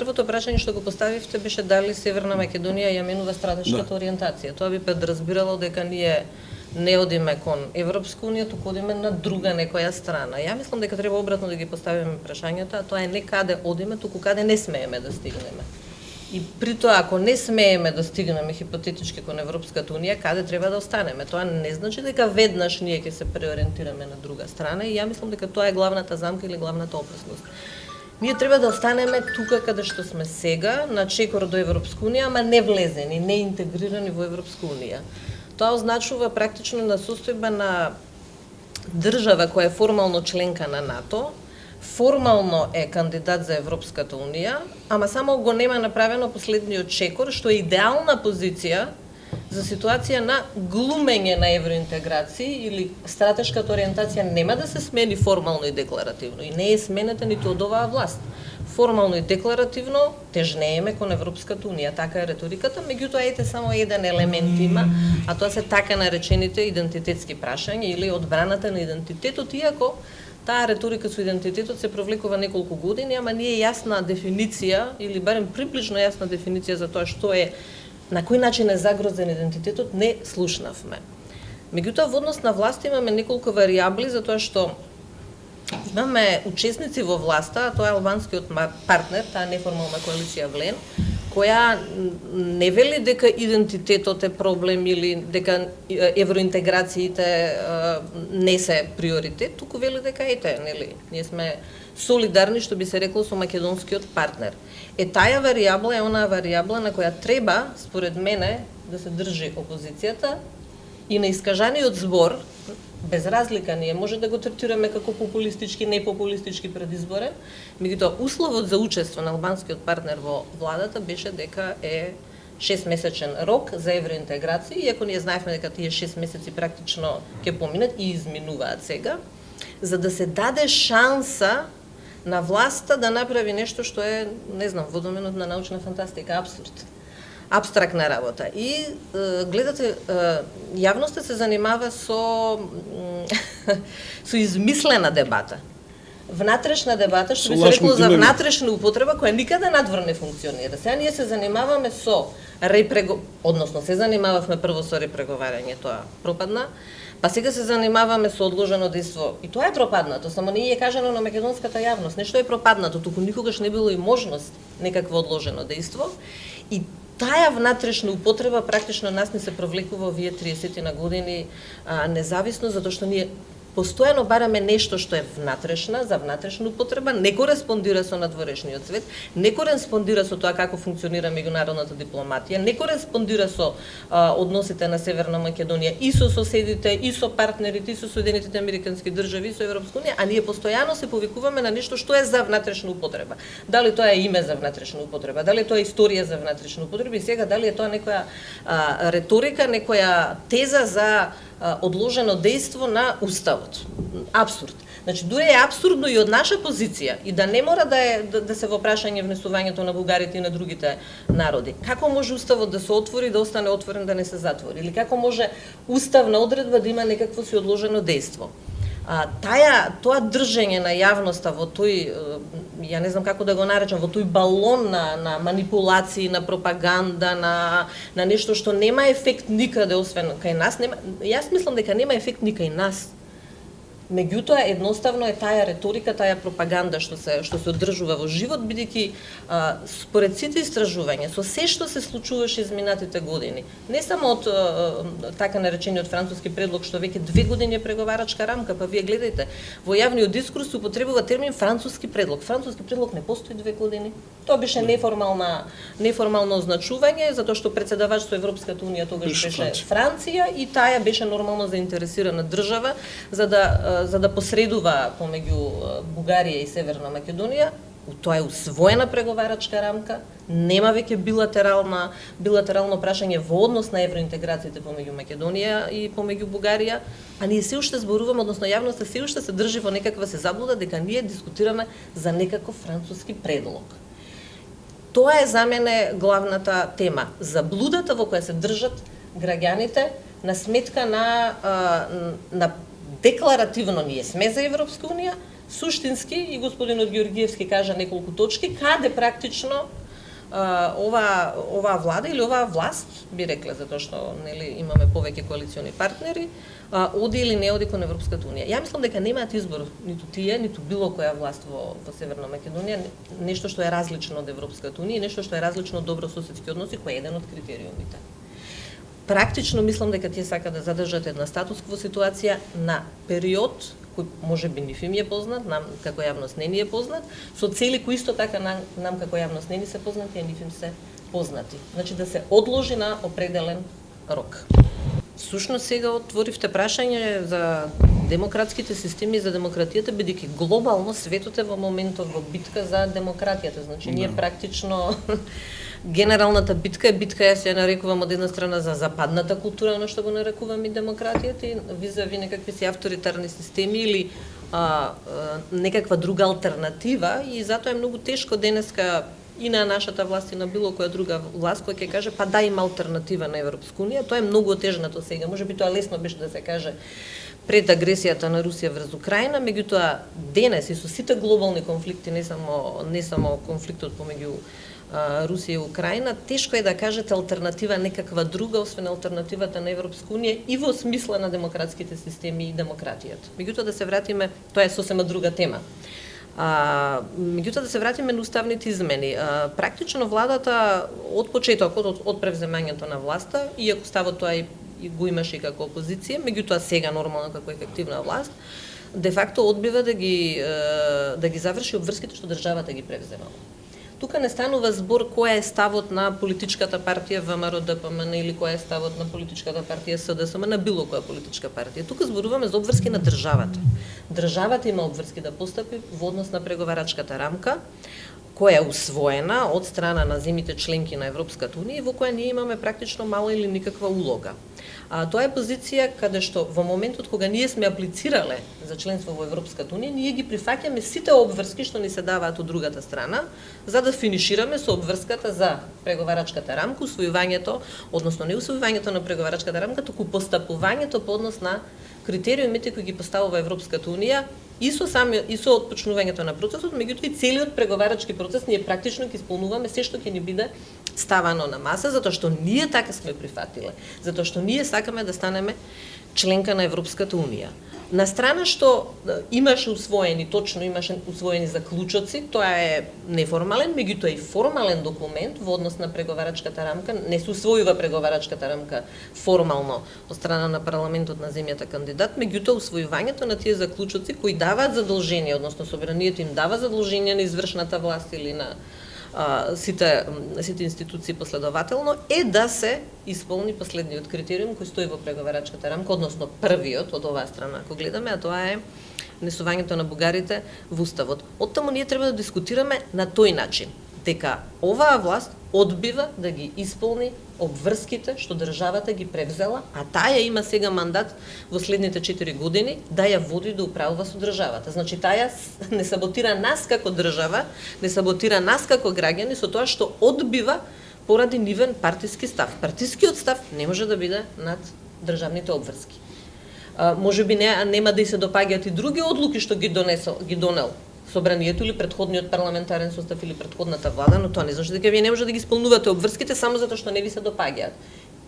првото прашање што го поставивте беше дали Северна Македонија ја менува стратешката ориентација. Тоа би подразбирало дека ние не одиме кон Европска унија, туку одиме на друга некоја страна. Ја мислам дека треба обратно да ги поставиме прашањата, а тоа е не каде одиме, туку каде не смееме да стигнеме. И при тоа, ако не смееме да стигнеме хипотетички кон Европската унија, каде треба да останеме? Тоа не значи дека веднаш ние ќе се преориентираме на друга страна и ја мислам дека тоа е главната замка или главната опасност. Ние треба да останеме тука каде што сме сега, на чекор до Европска унија, ама не влезени, не интегрирани во Европска унија. Тоа означува практично на состојба на држава која е формално членка на НАТО, формално е кандидат за Европската унија, ама само го нема направено последниот чекор, што е идеална позиција за ситуација на глумење на евроинтеграција или стратешката ориентација нема да се смени формално и декларативно и не е сменета ниту од оваа власт. Формално и декларативно тежнееме кон Европската унија, така е реториката, меѓутоа ете само еден елемент има, а тоа се така наречените идентитетски прашања или одбраната на идентитетот, иако таа реторика со идентитетот се провлекува неколку години, ама ние јасна дефиниција или барем приближно јасна дефиниција за тоа што е, на кој начин е загрозен идентитетот, не слушнавме. Меѓутоа, во однос на власт имаме неколку варијабли за тоа што имаме учесници во власта, а тоа е албанскиот партнер, таа неформална коалиција Влен, која не вели дека идентитетот е проблем или дека евроинтеграциите не се приоритет, туку вели дека ете, нели, ние сме солидарни, што би се рекло, со македонскиот партнер. Таа варијабла е онаа варијабла на која треба, според мене, да се држи опозицијата и на искажаниот збор, без разлика ние може да го третираме како популистички, непопулистички предизборен, меѓутоа условот за учество на албанскиот партнер во владата беше дека е 6-месечен рок за евроинтеграција, иако ние знаевме дека тие 6 месеци практично ќе поминат и изминуваат сега, за да се даде шанса на власта да направи нешто што е, не знам, во доменот на научна фантастика, абсурд. Абстрактна работа. И гледате, јавноста се занимава со измислена дебата. Внатрешна дебата, што би се рекло за внатрешна употреба, која никаде надвор не функционира. Сега ние се занимаваме со односно се занимававме прво со репреговарање, тоа пропадна, па сега се занимаваме со одложено дејство. И тоа е пропаднато, само не е кажано на македонската јавност. Нешто е пропаднато, туку никогаш не било и можност некакво одложено дејство. И таа внатрешна употреба практично нас не се провлекува овие 30 на години независно, затоа што ние постојано бараме нешто што е внатрешна, за внатрешна употреба, не кореспондира со надворешниот свет, не кореспондира со тоа како функционира меѓународната дипломатија, не кореспондира со односите на Северна Македонија и со соседите, и со партнерите, и со Соединетите Американски држави, и со Европска унија, а ние постојано се повикуваме на нешто што е за внатрешна употреба. Дали тоа е име за внатрешна употреба, дали тоа е историја за внатрешна употреба и сега дали е тоа некоја реторика, некоја теза за одложено дејство на уставот. Абсурд. Значи, дури е абсурдно и од наша позиција и да не мора да се во прашање внесувањето на бугарите и на другите народи. Како може уставот да се отвори, да остане отворен, да не се затвори? Или како може уставна одредба да има некакво си одложено дејство? Тоа држење на јавноста во тој, ја не знам како да го наречам, во тој балон на манипулации, на пропаганда, на нешто што нема ефект никаде, освен кај нас, јас мислам дека нема ефект ни кај нас. Меѓутоа, едноставно е таа реторика, таа пропаганда што се одржува во живот, бидејќи според сите истражувања, со се што се случуваше изминатите години, не само од така наречениот француски предлог, што веќе 2 години е преговарачка рамка, па вие гледајте, во јавниот дискурс се употребува термин француски предлог. Француски предлог не постои 2 години. Тоа беше неформално означување, затоа што председавач со Европската унија тогаш беше Франција и таа беше нормално заинтересирана држава за да посредува помеѓу Бугарија и Северна Македонија. Тоа е усвоена преговарачка рамка, нема веќе билатерално прашање во однос на евроинтеграциите помеѓу Македонија и помеѓу Бугарија, а ние се уште зборуваме, односно јавноста се уште се држи во некаква се заблуда дека ние дискутираме за некаков француски предлог. Тоа е за мене главната тема, заблудата во која се држат граѓаните на сметка на декларативно ние сме за Европска унија, суштински и господинот Георгиевски кажа неколку точки каде практично оваа влада или оваа власт, би рекла, затоа што нели имаме повеќе коалициони партнери, оди или не оди кон Европската унија. Ја мислам дека немаат избор ниту тие, ниту било која власт во Северна Македонија, нешто што е различно од Европската унија, нешто што е различно од добрососедски односи, кој е еден од критериумите. Практично мислам дека тие сака да задржат една статус-кво ситуација на период кој можеби нив им е познат, нам како јавност не ни е познат, со цели кои исто така нам како јавност не ни се познати, а нив им се познати. Значи да се одложи на определен рок. Всушност сега отворивте прашање за демократските системи, за демократијата, бидејќи глобално светот е во моментот во битка за демократијата. Значи ние практично генералната битка е битка, јас ја нарекувам од една страна за западната култура, но што го нарекувам и демократијата, и визави некакви си авторитарни системи или некаква друга алтернатива, и затоа е многу тешко денеска и на нашата власт и на било која друга власт која ќе каже па да има алтернатива на Европска унија. Тоа е многу отежнато сега. Можеби тоа лесно беше да се каже пред агресијата на Русија врз Украина, меѓутоа денес и со сите глобални конфликти, не само конфликтот помеѓу Русија и Украина, тешко е да кажете алтернатива некаква друга, освен алтернативата на Европска унија и во смисла на демократските системи и демократијата. Меѓутоа да се вратиме, тоа е сосема друга тема. Меѓутоа да се вратиме на уставните измени. Практично владата од почетокот, од превземањето на власта, иако ставот тоа и го имаше и како опозиција, меѓутоа сега нормално како ефективна власт, де факто одбива да ги заврши обврските што државата ги превземала. Тука не станува збор кој е ставот на политичката партија ВМРО-ДПМН или кој е ставот на политичката партија СДСМ, на било која политичка партија. Тука зборуваме за обврски на државата. Државата има обврски да постапи во однос на преговарачката рамка, која е усвоена од страна на земјите членки на Европската унија и во која ние имаме практично мала или никаква улога. Тоа е позиција каде што во моментот кога ние сме аплицирале за членство во Европската унија, ние ги прифаќаме сите обврски што ни се даваат од другата страна, за да финишираме со обврската за преговарачката рамка, усвојувањето, односно не усвојувањето на преговарачката рамка, туку постапувањето по однос на критериумите кои ги поставува Европската унија и со отпочнувањето на процесот, меѓутоа и целиот преговарачки процес ние практично ќе исполнуваме се што ќе ни биде ставано на маса, затоа што ние така сме прифатиле, затоа што ние сакаме да станеме членка на Европската унија. На страна што имаше усвоени заклучоци, тоа е неформален, меѓутоа и формален документ во однос на преговарачката рамка, не се усвојува преговарачката рамка формално од страна на парламентот на земјата кандидат, меѓутоа усвојувањето на тие заклучоци кои даваат задолжение, односно собранието им дава задолжение на извршната власт или на сите институции последователно, е да се исполни последниот критериум кој стои во преговарачката рамка, односно првиот од оваа страна, ако гледаме, а тоа е внесувањето на бугарите во уставот. Оттаму ние треба да дискутираме на тој начин, дека оваа власт одбива да ги исполни обврските што државата ги превзела, а таа има сега мандат во следните 4 години да ја води да управува со државата. Значи таа не саботира нас како држава, не саботира нас како граѓани со тоа што одбива поради нивен партиски став. Партискиот став не може да биде над државните обврски. Можеби нема да и се допаѓаат и други одлуки што ги донел собранието или претходниот парламентарен состав или претходната влада, но тоа не значи дека вие не може да ги исполнувате обврските само затоа што не ви се допаѓаат.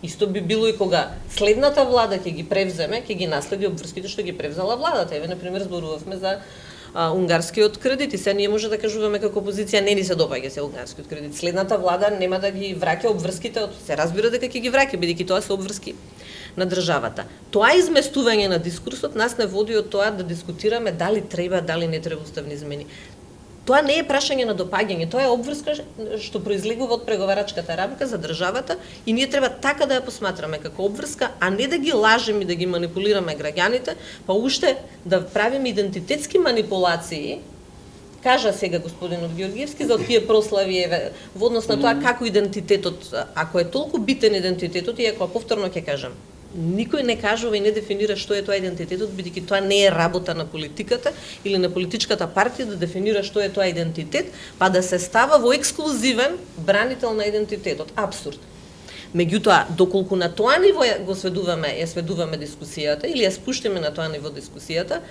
Исто би било и кога следната влада ќе ги превземе, ќе ги наследи обврските што ги превзела владата. Еве на пример зборувавме за унгарскиот кредит и се ние може да кажуваме како опозиција не ни се допаѓа се унгарскиот кредит. Следната влада нема да ги враќа обврските, се разбира дека ќе ги враќа бидејќи тоа се обврски на државата. Тоа изместување на дискурсот нас не води од тоа да дискутираме дали треба, дали не треба уставни измени. Тоа не е прашање на допаѓање, тоа е обврска што произлегува од преговарачката рамка за државата и ние треба така да ја посматраме како обврска, а не да ги лажеме и да ги манипулираме граѓаните, па уште да правиме идентитетски манипулации. Кажа сега господинот Георгиевски за тие прослави во однос на тоа како идентитетот, ако е толку битен идентитетот, и ако повторно ќе кажам, никој не кажува и не дефинира што е тоа идентитетот, бидејќи тоа не е работа на политиката или на политичката партија да дефинира што е тоа идентитет, па да се става во ексклузивен бранител на идентитетот. Апсурд. Меѓутоа, доколку на тоа ниво ја сведуваме дискусијата или ја спуштиме на тоа ниво дискусијата,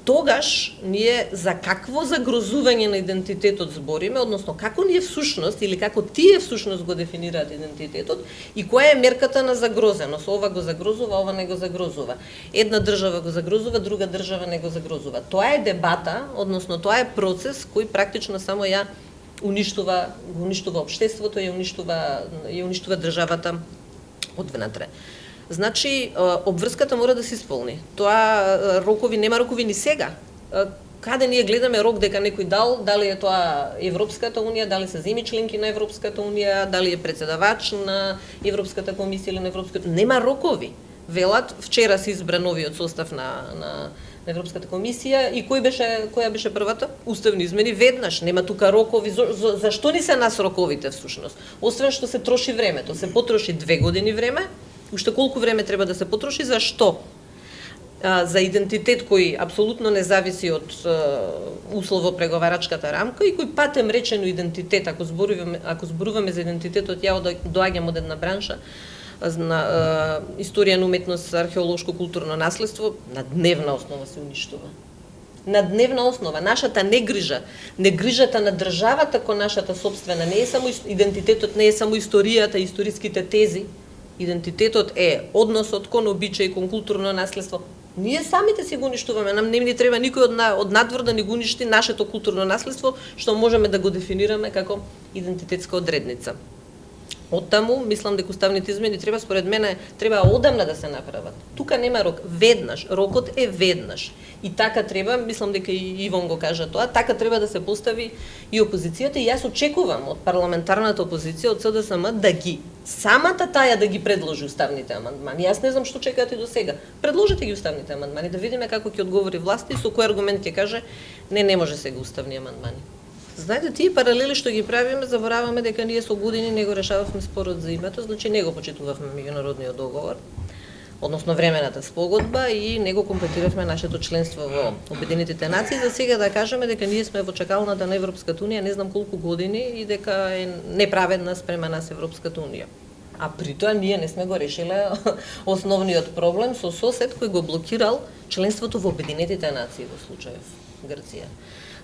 тогаш ние за какво загрозување на идентитетот збориме, односно како ние всушност или како тие всушност го дефинираат идентитетот и која е мерката на загрозеност. Ова го загрозува, ова не го загрозува. Една држава го загрозува, друга држава не го загрозува. Тоа е дебата, односно тоа е процес кој практично само ја уништува општеството, ја уништува државата одвнатре. Значи, обврската мора да се исполни. Тоа нема рокови ни сега. Каде ние гледаме рок дека некој дал, дали е тоа Европската унија, дали се земи членки на Европската унија, дали е председавач на Европската комисија или на Европската... Нема рокови. Велат, вчера се избра новиот состав на Европската комисија и која беше првата? Уставни измени веднаш, нема тука рокови. Зашто ни се нас роковите всушност? Освен што се троши времето, се потроши 2 години време, уште колку време треба да се потроши, зашто? За идентитет кој апсолутно не зависи од услово преговарачката рамка и кој патем речено идентитет, ако зборуваме за идентитетот, ја доаѓам од една бранша на историја на уметност, археолошко културно наследство, на дневна основа се уништува. На дневна основа, нашата негрижата на државата кон нашата сопствена, не е само идентитетот, не е само историјата, историските тези, идентитетот е односот кон обичаи, кон културно наследство. Ние самите си го уништуваме, нам не ни треба никој од надвор да ни го уништи нашето културно наследство, што можеме да го дефинираме како идентитетска одредница. Оттаму, мислам дека уставните измени треба, според мене, треба одамна да се направат. Тука нема рок, веднаш, рокот е веднаш. И така треба, мислам дека и Ивон го кажа тоа, така треба да се постави и опозицијата и јас очекувам од парламентарната опозиција, од СДСМ, да ги самата таја да ги предложи уставните амандмани. Јас не знам што чекате до сега. Предложете ги уставните амандмани, да видиме како ќе одговори власта и со кој аргумент ќе каже не може сега уставни амандмани. Знаете, тие паралели што ги правиме, забораваме дека ние со години не го решававме спорот за името, значи не го почитувавме меѓународниот договор, односно времената спогодба и не го комплетиравме нашето членство во Обединетите нации. За сега да кажеме дека ние сме во чакалната на Европската унија не знам колку години и дека е неправедна спрема нас Европската унија. А при тоа ние не сме го решиле основниот проблем со сосед кој го блокирал членството во Обединетите нации во случајов Грција,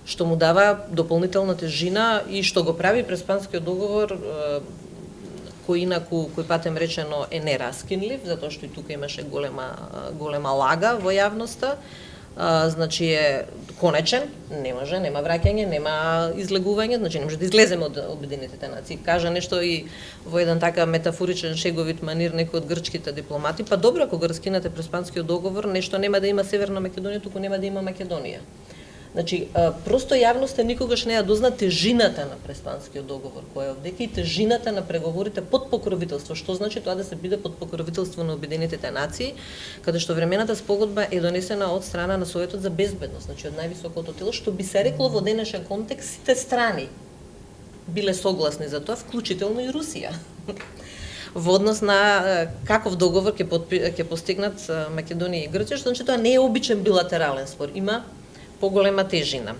што му дава дополнителна тежина и што го прави Преспанскиот договор кој патем речено е нераскинлив, затоа што и тука имаше голема лага во јавноста. Значи е конечен, нема враќање, нема излегување, значи не може да излеземе од Обединетите нации. Кажа нешто и во еден така метафоричен шеговит манир некој од грчките дипломати, па добро, ако го раскинете Преспанскиот договор, нешто нема да има Северна Македонија, туку нема да има Македонија. Значи, просто јавноста никогаш не ја дозна тежината на Преспанскиот договор, кој е овдека и тежината на преговорите под покровителство. Што значи тоа да се биде под покровителство на Обединетите нации, каде што времената спогодба е донесена од страна на Советот за безбедност, значи од највисокото тело, што би се рекло во денешен контекст, сите страни биле согласни за тоа, вклучително и Русија. Во однос на каков договор ќе постигнат Македонија и Грција, што значи тоа не е обичен билатерален спор, има поголема тежина.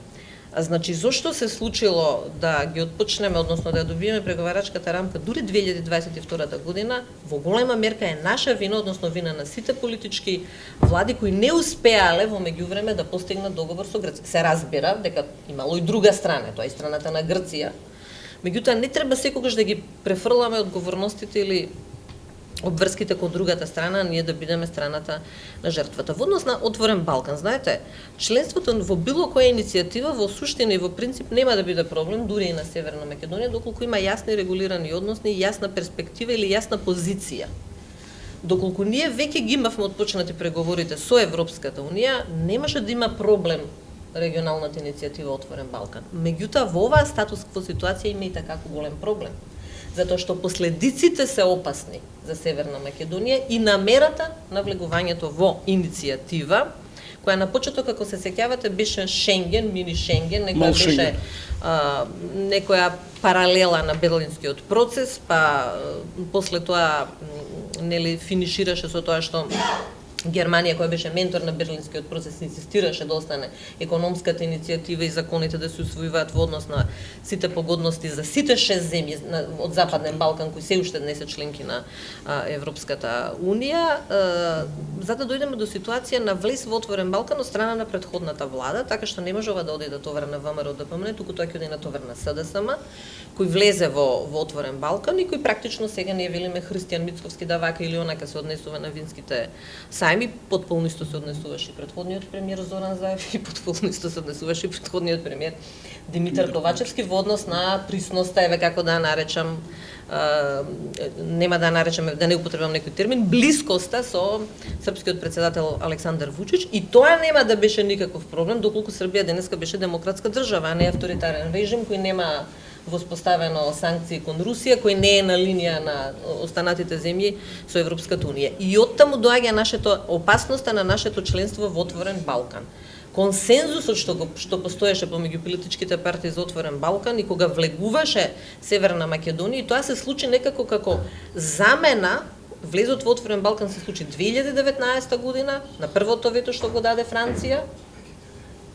Значи, зошто се случило да ги отпочнеме, односно да ја добиеме преговарачката рамка дури 2022 година, во голема мерка е наша вина, односно вина на сите политички влади кои не успеале во меѓувреме да постигнат договор со Грција. Се разбира дека имало и друга страна, тоа е страната на Грција. Меѓутоа не треба секогаш да ги префрламе одговорностите или обврските кон другата страна, ние да бидеме страната на жртвата. Во однос на Отворен Балкан, знаете, членството во било која иницијатива во суштина и во принцип нема да биде проблем, дури и на Северна Македонија, доколку има јасни регулирани односи, јасна перспектива или јасна позиција. Доколку ние веќе ги имавме отпочнати преговорите со Европската унија, немаше да има проблем регионалната иницијатива Отворен Балкан. Меѓутоа, во оваа статус-кво ситуација има и такако голем проблем, затоа што последиците се опасни за Северна Македонија и намерата на влегувањето во иницијатива, која на почеток, ако се сеќавате, беше Шенген, мини Шенген, некоја паралела на Берлинскиот процес, па после тоа нели финишираше со тоа што Германија, која беше ментор на Берлинскиот процес, инсистираше да остане економската иницијатива и законите да се усвојуваат во однос на сите погодности за сите 6 земји од Западен Балкан кои се уште не се членки на Европската Унија, за да дојдеме до ситуација на влез во отворен Балкан од страна на претходната влада, така што не можува да оди да товар на ВМРО ДПМН, туку тој ќе оди на товар на СДСМ, кој влезе во отворен Балкан и кој практично сега не велиме Христијан Мицковски да вака или онака се однесува на винските сајми, потполно исто се однесуваше и претходниот премиер Зоран Заев и потполно исто се однесуваше и претходниот премиер Димитар Ковачевски во однос на присноста, еве како да наречам, нема да наречам, да не употребам некој термин, блискоста со српскиот председател Александар Вучич, и тоа нема да беше никаков проблем доколку Србија денеска беше демократска држава, а не авторитарен режим кој нема воспоставено санкции кон Русија, кој не е на линија на останатите земји со Европската Унија. И оттаму доаѓа опасноста на нашето членство во отворен Балкан. Консензусот што постоеше помеѓу политичките партии за отворен Балкан и кога влегуваше Северна Македонија, и тоа се случи некако како замена. Влезот во отворен Балкан се случи 2019 година, на првото вето што го даде Франција,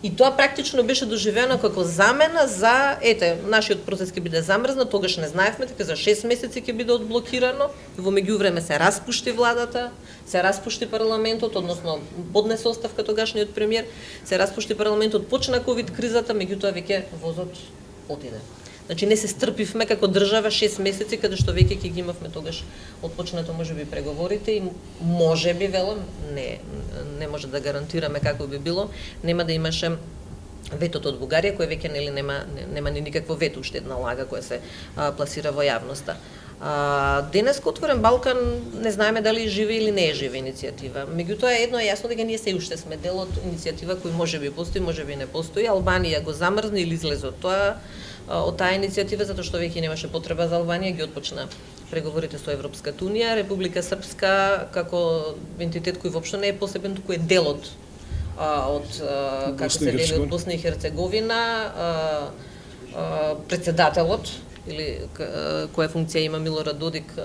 и тоа практично беше доживено како замена за, нашиот процес ќе биде замрзнат, тогаш не знаевме, дека за 6 месеци ќе биде одблокирано, во меѓувреме се распушти владата, се распушти парламентот, односно поднесе оставка тогашниот премиер, се распушти парламентот, почна ковид кризата, меѓутоа веќе возот отиде. Значи не се стрпивме како држава 6 месеци, каде што веќе ќе ги имавме тогаш отпочнато можеби преговорите и можеби, велам, не може да гарантираме како би било, нема да имаше ветото од Бугарија, кој веќе нема ни никакво вето, уште една лага која се пласира во јавноста. Денес отворен Балкан не знаеме дали живе или не е жива иницијатива. Меѓутоа едно е јасно дека ние се уште сме дел од иницијатива кој можеби постои, можеби не постои. Албанија го замрзна или излезе од таа иницијатива затоа што веќе немаше потреба за Албанија, ги отпочна преговорите со Европската Унија. Република Српска како ентитет кој воопшто не е посебен, туку е дел од како се вели од Босна и Херцеговина, председателот или која функција има Милорад Додик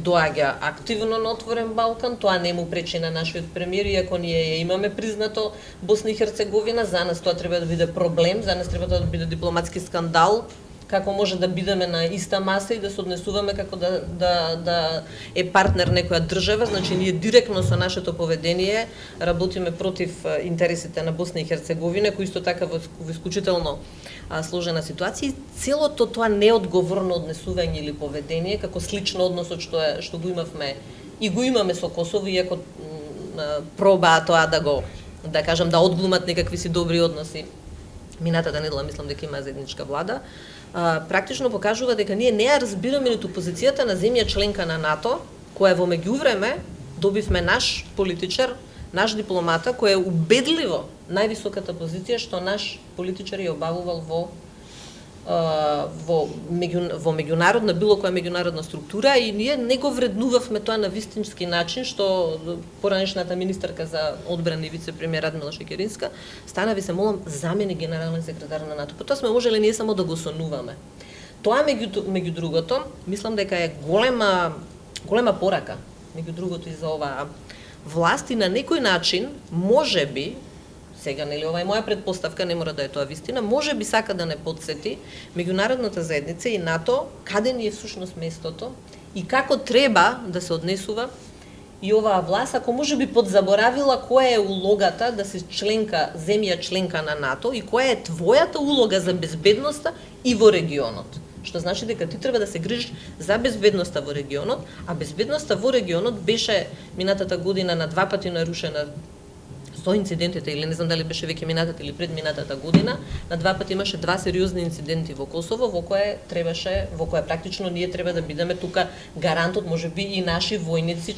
доаѓа активно на отворен Балкан, тоа не му пречи на нашиот премиер, иако ние ја имаме признато Босна и Херцеговина, за нас тоа треба да биде проблем, за нас треба да биде дипломатски скандал, како може да бидеме на иста маса и да се однесуваме како да е партнер некоја држава. Значи ние директно со нашето поведение работиме против интересите на Босна и Херцеговина, кои исто така во исклучително сложена ситуација. Целото тоа неодговорно однесување или поведение, како слично односот што го имавме и го имаме со Косово, иако пробаа тоа да кажам, да одглумат некакви си добри односи. Минатата недела мислам дека има заедничка влада. Практично покажува дека ние не ја разбираме ниту позицијата на земја членка на НАТО, која во меѓувреме добивме наш политичар, наш дипломата, кој е убедливо највисоката позиција што наш политичар ја обавувал во меѓународна, било која меѓународна структура, и ние не го вреднувавме тоа на вистински начин, што поранешната министерка за одбрана и вице-премиер Радмила Шекеринска стана, ви се молам, заменик генерален секретар на НАТО. Потоа сме можеле ние само да го сонуваме. Тоа меѓу другото, мислам дека е голема порака, меѓу другото и за оваа власт, и на некој начин, можеби, сега, нели, ова е моја предпоставка, не мора да е тоа вистина, може би сака да не подсети меѓународната заедница и НАТО каде ни е всушност местото и како треба да се однесува и оваа власт, ако може би подзаборавила која е улогата да се земја членка на НАТО и која е твојата улога за безбедноста и во регионот. Што значи дека ти треба да се грижиш за безбедноста во регионот, а безбедноста во регионот беше минатата година на 2 пати нарушена со инцидентите, или не знам дали беше веќе минатата или предминатата година, на 2 пати имаше 2 сериозни инциденти во Косово, во која практично ние треба да бидеме тука гарантот, можеби и наши војници,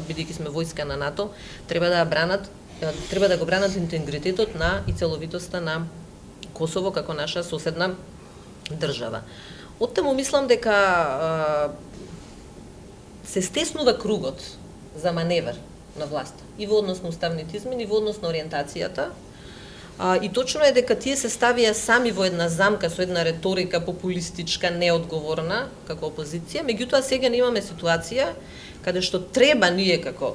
бидејќи сме војска на НАТО, треба да го бранат интегритетот и целовитоста на Косово како наша соседна држава. Оттаму мислам дека се стеснува кругот за маневр на власта и во однос на уставните измени, и во однос на ориентацијата. И точно е дека тие се ставија сами во една замка со една реторика популистичка, неодговорна како опозиција. Меѓутоа сега имаме ситуација каде што треба ние како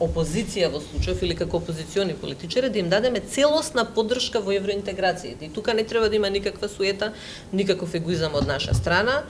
опозиција во случајов или како опозициони политичари да им дадеме целосна поддршка во евроинтеграцијата. И тука не треба да има никаква суета, никаков егоизам од наша страна.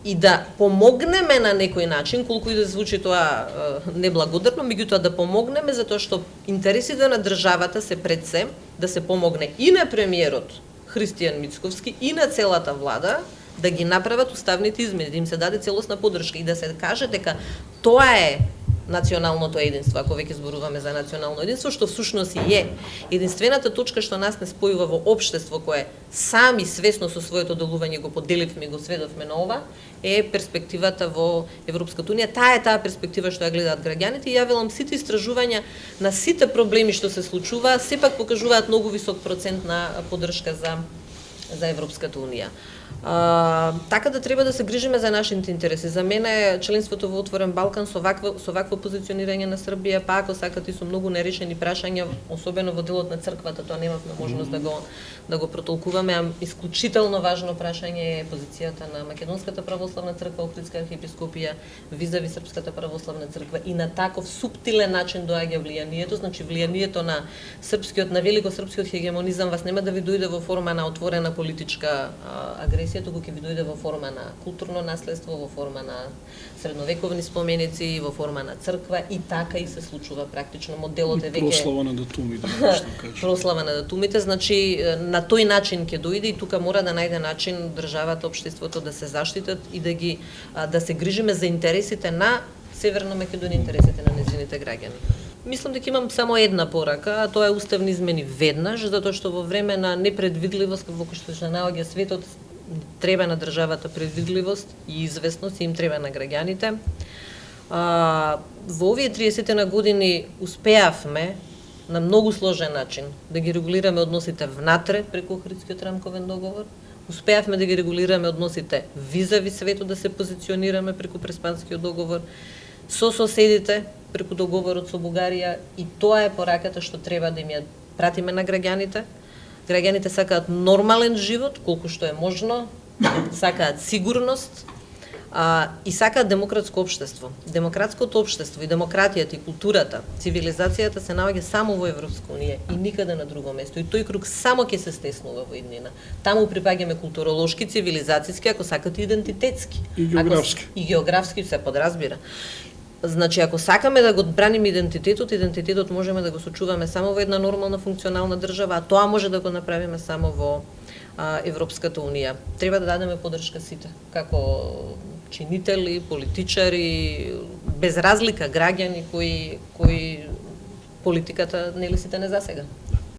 И да помогнеме на некој начин, колку и да звучи тоа неблагодарно, меѓутоа да помогнеме затоа што интересите на државата се пред се да се помогне и на премиерот Христијан Мицковски и на целата влада да ги направат уставните измени, да им се даде целосна поддршка и да се каже дека тоа е националното единство, ако веќе зборуваме за национално единство, што всушност и е. Единствената точка што нас не спојува во општество кое сами свесно со своето делување го поделивме и го сведовме на ова, е перспективата во Европската унија. Таа е таа перспектива што ја гледаат граѓаните и ја велам сите истражувања на сите проблеми што се случува, сепак покажуваат многу висок процент на поддршка за Европската унија. Така да треба да се грижиме за нашите интереси. За мене членството во Отворен Балкан со вакво позиционирање на Србија, па ако сакате и со многу нерешени прашања, особено во делот на црквата, тоа немавме можност да го протолкуваме, а исклучително важно прашање е позицијата на Македонската православна црква, Охридска архиепископија, визави Српската православна црква и на таков суптилен начин доаѓа влијанието, значи влијанието на велико српскиот хегемонизам вас нема да ви дојде во форма на отворена политичка агресија, туку ќе ви дојде во форма на културно наследство, во форма на средновековни споменици, во форма на црква и така и се случува практично. Моделот е веќе прослава на датумите, што кажеш. Прослава на датумите, значи на тој начин ќе дојде и тука мора да најде начин државата, општеството да се заштитат и да се грижиме за интересите на Северна Македонија, интересите на нејзините граѓани. Мислам дека имам само една порака, а тоа е уставни измени веднаш, затоа што во време на непредвидливост во кој што се наоѓа светот, треба на државата предвидливост и известност, и им треба на граѓаните. Во овие 30 на години успеавме на многу сложен начин да ги регулираме односите внатре преку Охридскиот рамковен договор, успеавме да ги регулираме односите визави светот, да се позиционираме преку Преспанскиот договор, со соседите преку договорот со Бугарија, и тоа е пораката што треба да им ја пратиме на граѓаните. Граѓаните сакаат нормален живот, колку што е можно, сакаат сигурност и сакаат демократско општество. Демократското општество и демократијата и културата, цивилизацијата се наоѓа само во Европска унија и никаде на друго место. И тој круг само ќе се стеснува во иднина. Таму припаѓаме културолошки, цивилизацијски, ако сакате идентитетски. И географски. И географски се подразбира. Значи, ако сакаме да го браниме идентитетот можеме да го сочуваме само во една нормална функционална држава, а тоа може да го направиме само во Европската унија. Треба да дадеме поддршка сите, како чинители, политичари, без разлика граѓани кои политиката нели сите не засега.